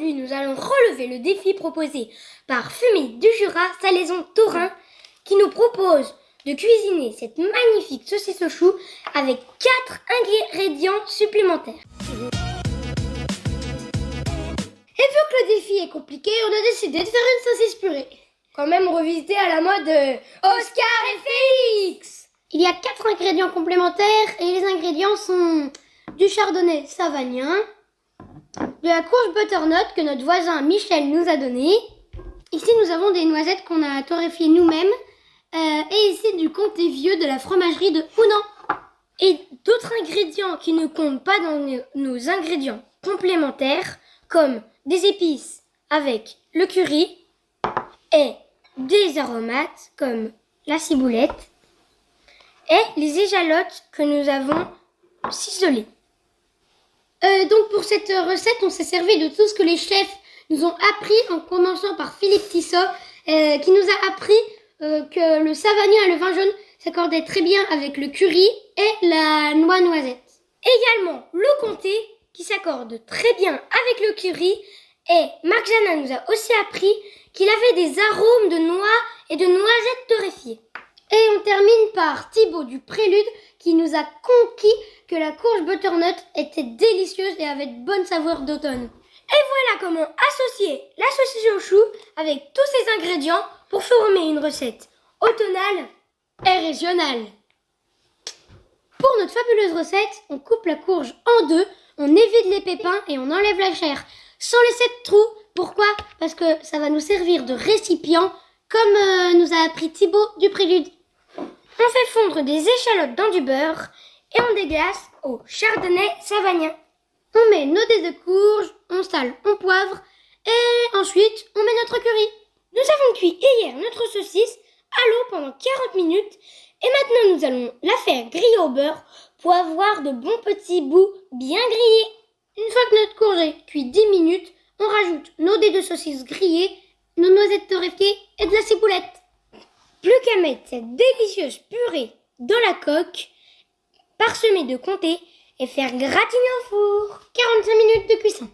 Aujourd'hui, nous allons relever le défi proposé par Fumé du Jura, Salaison Taurin, qui nous propose de cuisiner cette magnifique saucisse au chou avec 4 ingrédients supplémentaires. Et vu que le défi est compliqué, on a décidé de faire une saucisse purée. Quand même revisité à la mode Oscar et Félix. Il y a 4 ingrédients complémentaires et les ingrédients sont du chardonnay savagnin, de la courge butternut que notre voisin Michel nous a donné. Ici, nous avons des noisettes qu'on a torréfiées nous-mêmes. Et ici, du comté vieux de la fromagerie de Hounan. Et d'autres ingrédients qui ne comptent pas dans nos ingrédients complémentaires, comme des épices avec le curry et des aromates comme la ciboulette et les échalotes que nous avons ciselées. Donc pour cette recette, on s'est servi de tout ce que les chefs nous ont appris, en commençant par Philippe Tissot, qui nous a appris que le savagnin et le vin jaune s'accordaient très bien avec le curry et la noix noisette. Également le comté qui s'accorde très bien avec le curry, et Marc Janin nous a aussi appris qu'il avait des arômes de noix et de noisettes torréfiées. Et on termine par Thibaut du Prélude qui nous a conquis que la courge butternut était délicieuse et avait de bonnes saveurs d'automne. Et voilà comment associer la saucisse au chou avec tous ces ingrédients pour former une recette automnale et régionale. Pour notre fabuleuse recette, on coupe la courge en deux, on évite les pépins et on enlève la chair sans laisser de trous. Pourquoi ? Parce que ça va nous servir de récipient comme nous a appris Thibaut du Prélude. On fait fondre des échalotes dans du beurre et on déglace au chardonnay savagnin. On met nos dés de courge, on sale, on poivre et ensuite on met notre curry. Nous avons cuit hier notre saucisse à l'eau pendant 40 minutes et maintenant nous allons la faire griller au beurre pour avoir de bons petits bouts bien grillés. Une fois que notre courge est cuite 10 minutes, on rajoute nos dés de saucisse grillés, nos noisettes torréfiées et de la ciboulette. Plus qu'à mettre cette délicieuse purée dans la coque, parsemée de comté et faire gratiner au four. 45 minutes de cuisson.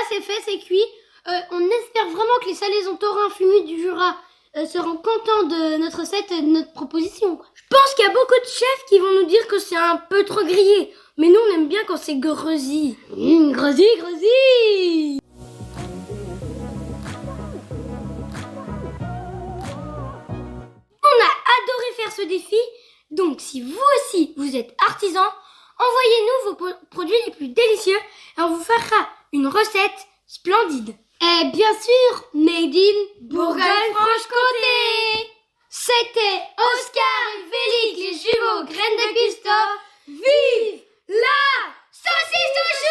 C'est fait, c'est cuit. On espère vraiment que les Salaisons Taurin Fumé du Jura seront contents de notre recette et de notre proposition. Je pense qu'il y a beaucoup de chefs qui vont nous dire que c'est un peu trop grillé. Mais nous, on aime bien quand c'est gresi. Gresi. On a adoré faire ce défi. Donc, si vous aussi, vous êtes artisan, envoyez-nous vos produits les plus délicieux et on vous fera une recette splendide. Et bien sûr, made in Bourgogne-Franche-Comté. C'était Oscar et Félix, les jumeaux graines de Christophe. Vive la saucisse au chou!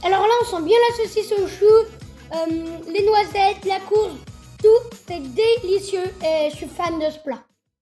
Alors là, on sent bien la saucisse au chou, les noisettes, la courge, tout est délicieux et je suis fan de ce plat.